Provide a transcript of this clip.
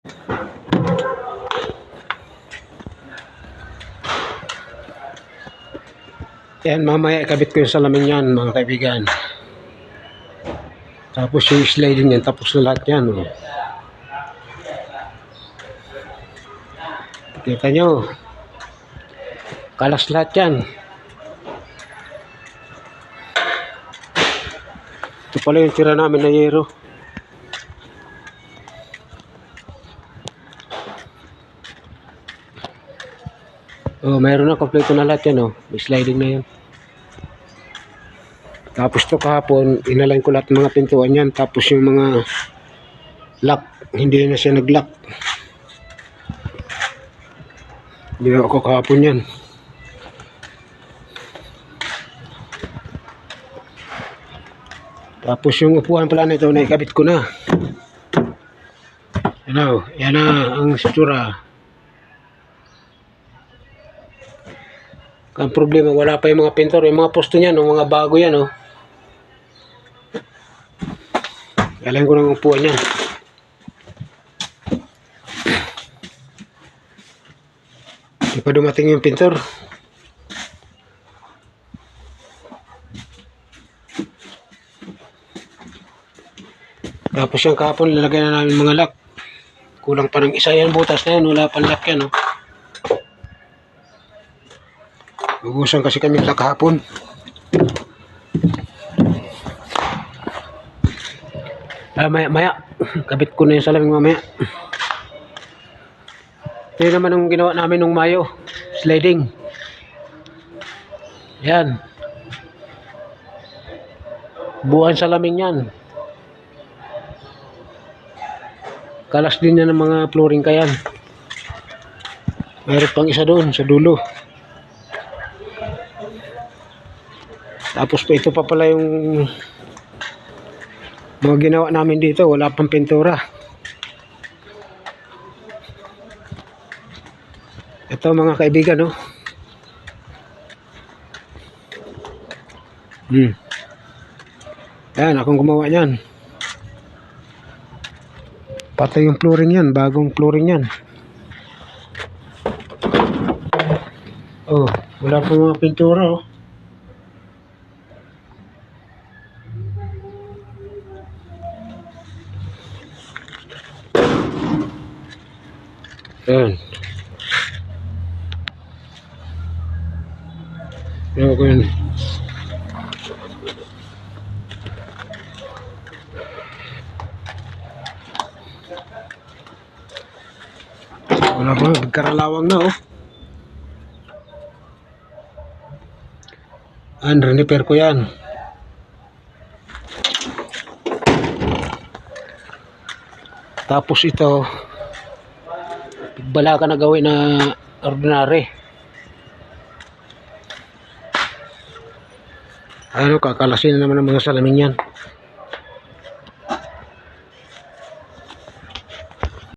Yan, mamaya ikabit ko yung salamin yan, mga kaibigan. Tapos yung sliding yan, tapos na lahat yan. Oh. Kita nyo, kalas lahat yan. Ito pala yung tira namin na yero. Oh, mayroon na, kompleto na lahat yan. Oh. May sliding na yan. Tapos to kahapon, inalign ko lahat ng mga pintuan yan. Tapos yung mga lock, hindi na siya nag-lock. Ginawa ko kahapon yan. Tapos yung upuan pala nito, naikabit ko na. Yan na ang itsura. Ang problema, wala pa yung mga pintor. Yung mga posto niyan, mga bago yan. Oh. Kailangan ko ng upuan yan. Hindi pa dumating yung pintor. Tapos yung kahapon, lalagay na namin mga lock. Kulang pa ng isa yan, butas na yan. Wala pang lock yan. Oh. Ubusan kasi kami sa kahapon. Maya. Kabit ko na yung salamin mamaya. Ito naman ang ginawa namin nung Mayo. Sliding. Yan. Buuan salamin yan. Kalas din yan ng mga flooring kayan. Mayroon pang isa doon sa dulo. Tapos ito pa pala yung mga ginawa namin dito, wala pang pintura. Ito mga kaibigan, no. Yan, akong gumawa niyan. Pati yung flooring yan, bagong flooring yan. Oh, wala pang mga pintura, oh. Yan. Yan ko yun. Wala pa, magkaralawang na, oh. Repair ko yan. Tapos ito, bala ka na gawin na ordinary. Ano, kakalasin na naman ang mga salamin yan.